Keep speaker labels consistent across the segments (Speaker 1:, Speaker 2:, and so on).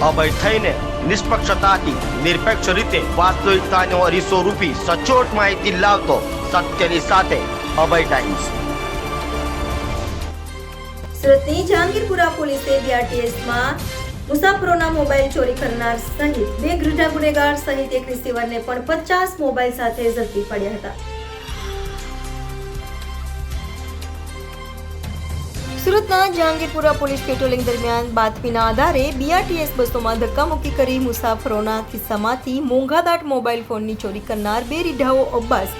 Speaker 1: અભય થઈને નિષ્પક્ષતાથી નિરપેક્ષ રીતે વાસ્તવિકતાનો અરીસો રૂપી સચોટ માહિતી લાવતો સત્યની સાથે અભય ટાઈમ્સ।
Speaker 2: સુરતની જહાંગીરપુરા પોલીસે બીઆરટીએસમાં મુસાફરોના મોબાઈલ ચોરી કરનાર સહિત 2 ગૃઢા ગુનેગાર સહિત એક રિસીવરને પણ 50 મોબાઈલ સાથે ઝડપી પડ્યા હતા। સુરતના જહાંગીરપુરા પોલીસ પેટ્રોલિંગ દરમિયાન બાતમીના આધારે બીઆરટીએસ બસોમાં ધક્કામુક્કી કરી મુસાફરોના ખિસ્સામાંથી મોંઘાદાટ મોબાઈલ ફોનની ચોરી કરનાર 2 રીઢાઓ અબ્બાસ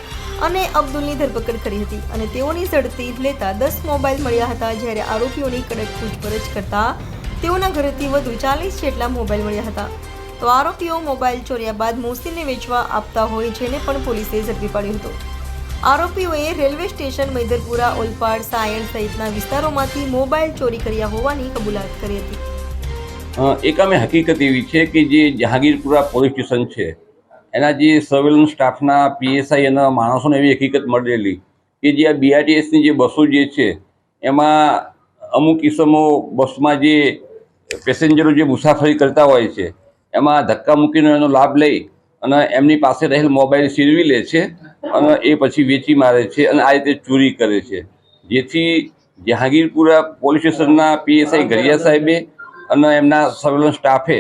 Speaker 2: અને અબ્દુલની ધરપકડ કરી હતી અને તેઓની ઝડપી લેતા 10 મોબાઈલ મળ્યા હતા, જ્યારે આરોપીઓની કડક પૂછપરછ કરતા તેઓના ઘરેથી વધુ 40 જેટલા મોબાઈલ મળ્યા હતા। તો આરોપીઓ મોબાઈલ ચોર્યા બાદ મોસીને વેચવા આપતા હોય જેને પણ પોલીસે ઝડપી પાડ્યો હતો। આરોપીઓએ રેલવે સ્ટેશન, મૈદરપુરા, ઓલપાડ, સાયણ સહિતના વિસ્તારોમાંથી મોબાઈલ ચોરી કર્યા હોવાની કબૂલાત કરી હતી।
Speaker 3: એક અમે હકીકત એવી છે કે જે જહાંગીરપુરા પોલીસ સ્ટેશન છે એના જે સર્વેલન્સ સ્ટાફના પીએસઆઈ અને માણસોને એવી હકીકત મળેલી કે જે આ બીઆરટીએસની જે બસો જે છે એમાં અમુક કિસ્સામો બસમાં જે પેસેન્જરો જે મુસાફરી કરતા હોય છે એમાં ધક્કા મૂકીને એનો લાભ લઈ અને એમની પાસે રહેલ મોબાઈલ છીનવી લે છે અને એ પછી વેચી મારે છે અને આ રીતે ચોરી કરે છે, જેથી જહાંગીરપુરા પોલીસ સ્ટેશનના પીએસઆઈ ગરિયા સાહેબે અને એમના સર્વેલન્સ સ્ટાફે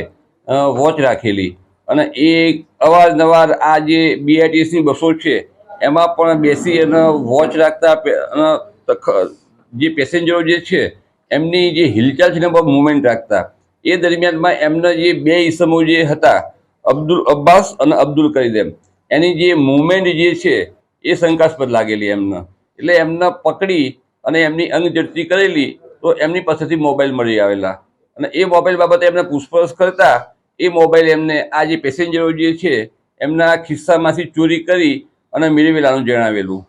Speaker 3: વોચ રાખેલી અને એ અવારનવાર આ જે બીઆરટીએસની બસો છે એમાં પણ બેસી અને વોચ રાખતા અને જે પેસેન્જરો જે છે એમની જે હિલચાલ છે ને બહુ મુવમેન્ટ રાખતા। એ દરમિયાનમાં એમના જે 2 ઈસમો જે હતા અબ્દુલ અબ્બાસ અને અબ્દુલ કરીદેમ એની જે મુવમેન્ટ જે છે એ શંકાસ્પદ લાગેલી એમને, એટલે એમને પકડી અને એમની અંગઝડતી કરેલી તો એમની પાસેથી મોબાઈલ મળી આવેલા અને એ મોબાઈલ બાબતે એમને પૂછપરછ કરતા એ મોબાઈલ એમને આ જે પેસેન્જરો જે છે એમના ખિસ્સામાંથી ચોરી કરી અને મેળવેલાનું જણાવેલું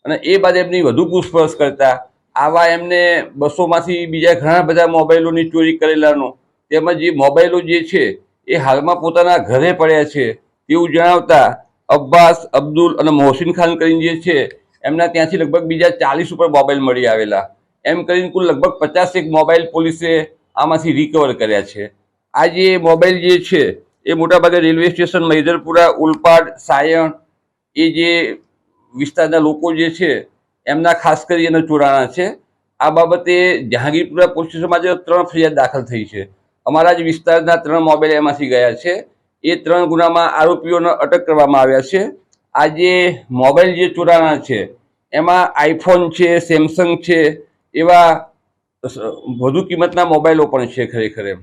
Speaker 3: અને એ બાદ એમની વધુ પૂછપરછ કરતા આવા એમને બસોમાંથી બીજા ઘણા બધા મોબાઈલોની ચોરી કરેલાનું તેમજ જે મોબાઈલો જે છે એ હાલમાં પોતાના ઘરે પડ્યા છે તેવું જણાવતા અબ્બાસ, અબ્દુલ અને મોહસિન ખાન કરીને જે છે એમના ત્યાંથી લગભગ બીજા 40 ઉપર મોબાઈલ મળી આવેલા। એમ કરીને કુલ લગભગ 51 મોબાઈલ પોલીસે આમાંથી રિકવર કર્યા છે। આ જે મોબાઈલ જે છે એ મોટાભાગે રેલવે સ્ટેશન, મૈદરપુરા, ઉલપાડ, સાયણ એ જે વિસ્તારના લોકો જે છે એમના ખાસ કરી અને ચોરાણા છે। આ બાબતે જહાંગીરપુરા પોલીસ સ્ટેશનમાં જે 3 ફરિયાદ દાખલ થઈ છે। અમારા જ વિસ્તારના 3 મોબાઈલ એમાંથી ગયા છે। એ 3 ગુનામાં આરોપીઓને અટક કરવામાં આવ્યા છે। આ જે મોબાઈલ જે ચોરાણા છે એમાં આઈફોન છે, સેમસંગ છે, એવા વધુ કિંમતના મોબાઈલો પણ છે ખરેખર એમ।